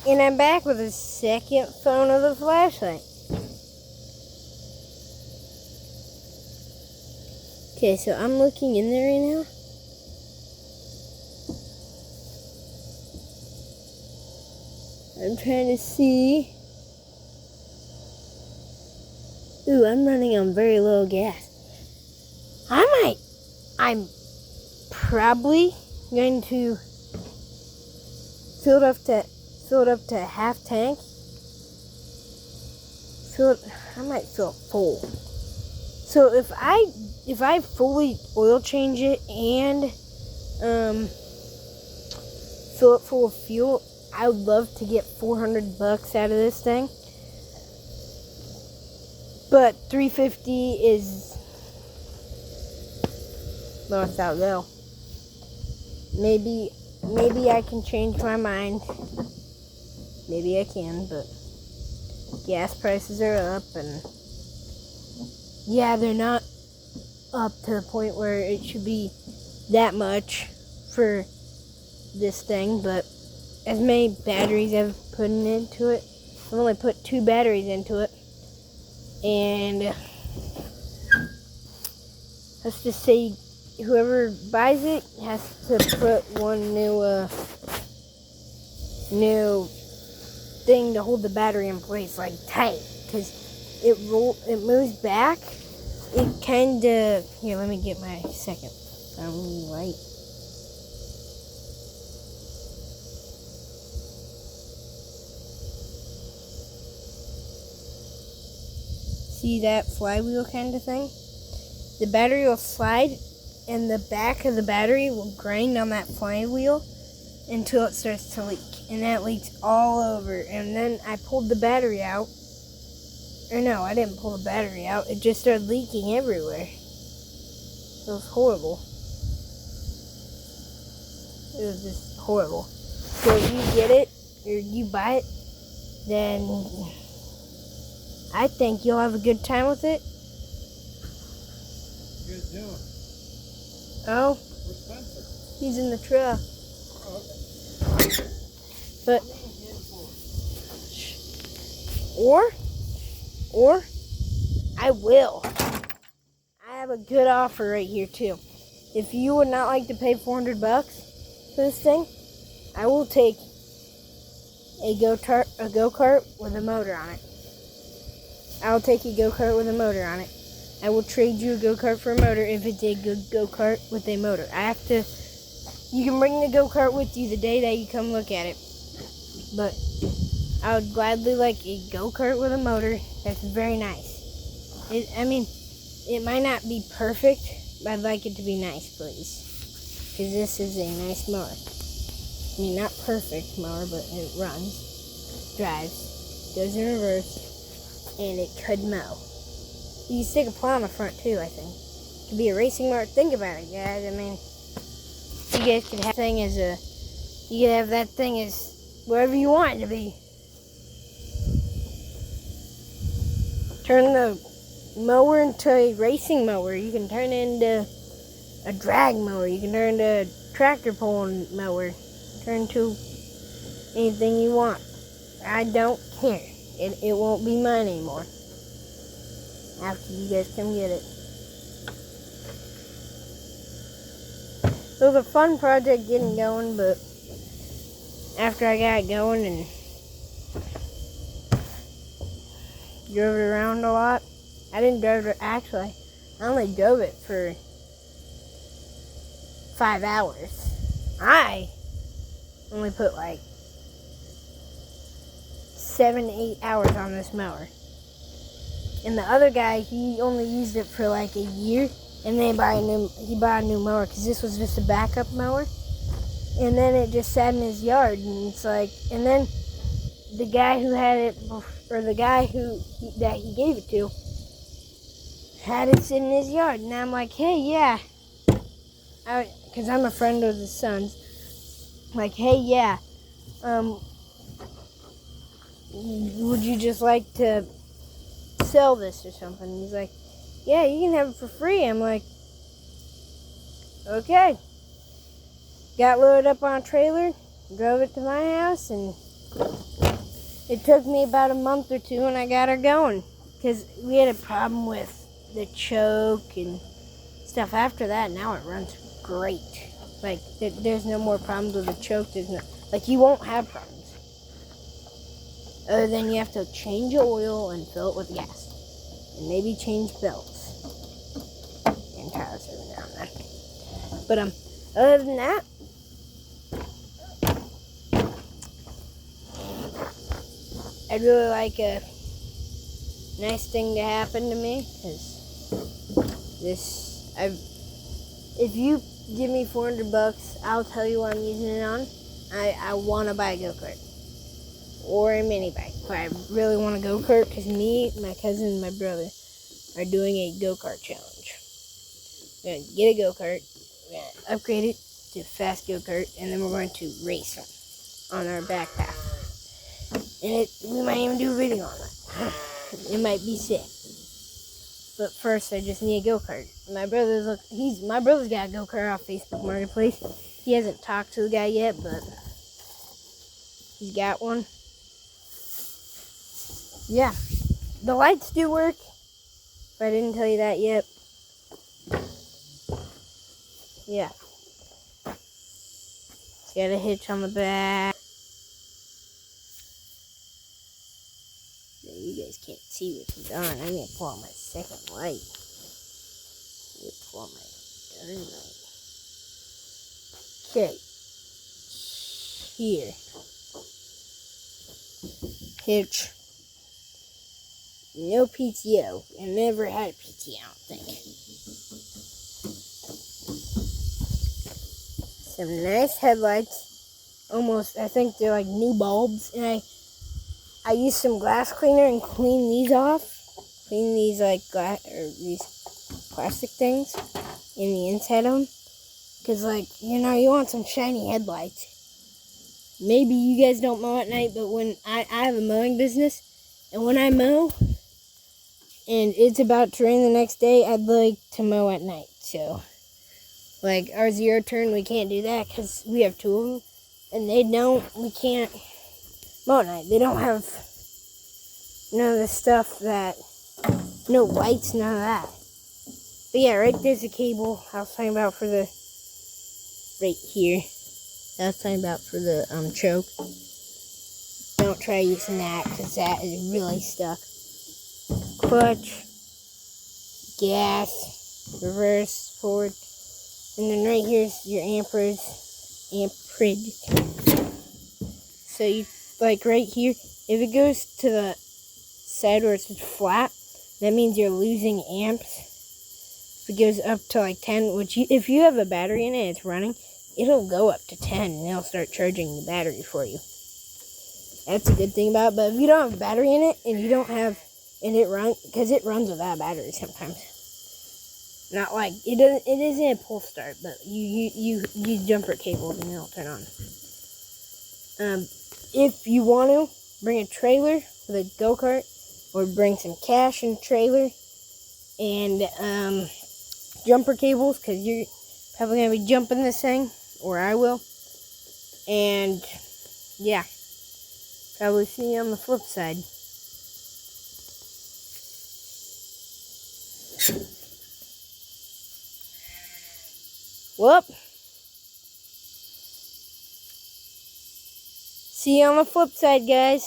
And I'm back with a second phone of the flashlight. Okay, so I'm looking in there right now. I'm trying to see. Ooh, I'm running on very low gas. I'm probably going to fill it up to half tank. I might fill it full. So if I fully oil change it and fill it full of fuel, I would love to get $400 out of this thing. But $350 is lowest I'll go. Maybe I can change my mind. Maybe I can, but gas prices are up, and yeah, they're not up to the point where it should be that much for this thing, but as many batteries I've put into it, I've only put 2 batteries into it, and let's just say whoever buys it has to put one new thing to hold the battery in place, like tight, because it moves back. It kind of, here, let me get my second light. See that flywheel kind of thing? The battery will slide, and the back of the battery will grind on that flywheel until it starts to leak. And that leaks all over. And then I pulled the battery out. Or no, I didn't pull the battery out. It just started leaking everywhere. It was horrible. It was just horrible. So if you get it, or you buy it, then I think you'll have a good time with it. What you guys doing? Oh, Where's Spencer? he's in the truck. Oh, okay. But or I will. I have a good offer right here too. If you would not like to pay $400 for this thing, I will take a go-kart with a motor on it. I will take a go-kart with a motor on it. I will trade you a go-kart for a motor if it's a good go-kart with a motor. You can bring the go-kart with you the day that you come look at it. But I would gladly like a go-kart with a motor that's very nice. It might not be perfect, but I'd like it to be nice, please. Because this is a nice mower. I mean, not perfect mower, but it runs, drives, goes in reverse, and it could mow. You can stick a plow on the front too, I think. It could be a racing mower. Think about it, guys. I mean, you guys could have you could have that thing as whatever you want it to be. Turn the mower into a racing mower. You can turn it into a drag mower. You can turn it into a tractor pulling mower. Turn to anything you want. I don't care. It won't be mine anymore after you guys come get it. It was a fun project getting going, but after I got it going and drove it around a lot, I didn't drive it, actually, I only drove it for 5 hours. I only put like 7-8 hours on this mower. And the other guy, he only used it for like a year, and then he bought a new mower, because this was just a backup mower. And then it just sat in his yard, and it's like, and then the guy who had it, or the guy that he gave it to, had it sitting in his yard. And I'm like, hey, yeah, because I'm a friend of his son's. Like, hey, yeah, would you just like to sell this or something? He's like, yeah, you can have it for free. I'm like, okay. Got loaded up on a trailer, drove it to my house, and It took me about a month or two and I got her going. Because we had a problem with the choke and stuff after that. Now it runs great. Like, there's no more problems with the choke. Like, you won't have problems. Other than you have to change oil and fill it with gas. And maybe change belts. And tires every now and then. But, other than that, I'd really like a nice thing to happen to me. Because if you give me $400, I'll tell you what I'm using it on. I want to buy a go-kart. Or a mini bike. But I really want a go-kart because me, my cousin, and my brother are doing a go-kart challenge. We're going to get a go-kart. We're going to upgrade it to fast go-kart. And then we're going to race them on our back path. And we might even do a video on it. It might be sick. But first, I just need a go-kart. My brother's got a go-kart off Facebook Marketplace. He hasn't talked to the guy yet, but he's got one. Yeah, the lights do work. If I didn't tell you that yet. Yeah. It's got a hitch on the back. You guys can't see what's on. I'm going to pull out my second light. I'm going to pull out my darn light. Okay. Here. Hitch. No PTO. I never had a PTO, I don't think. Some nice headlights. Almost, I think they're like new bulbs. And I used some glass cleaner and clean these off. Clean these like these plastic things in the inside of them. Because you want some shiny headlights. Maybe you guys don't mow at night, but when I have a mowing business, and when I mow, and it's about to rain the next day, I'd like to mow at night. So, our zero turn, we can't do that because we have two of them. And we can't mow at night. They don't have none of the stuff no lights, none of that. But yeah, right there's the cable I was talking about right here. I was talking about for the choke. Don't try using that because that is really stuck. Clutch, gas, reverse, forward, and then right here's your amperage. So you right here, if it goes to the side where it's flat, that means you're losing amps. If it goes up to 10, if you have a battery in it, it's running, it'll go up to 10 and it'll start charging the battery for you. That's a good thing about it. But if you don't have a battery in it and you don't have, because it runs without a battery sometimes. Not it isn't a pull start, but you use jumper cables and it'll turn on. If you want to, bring a trailer with a go-kart, or bring some cash in a trailer, and jumper cables, because you're probably going to be jumping this thing, or I will. And, yeah. Probably see you on the flip side. Whoop. See you on the flip side, guys.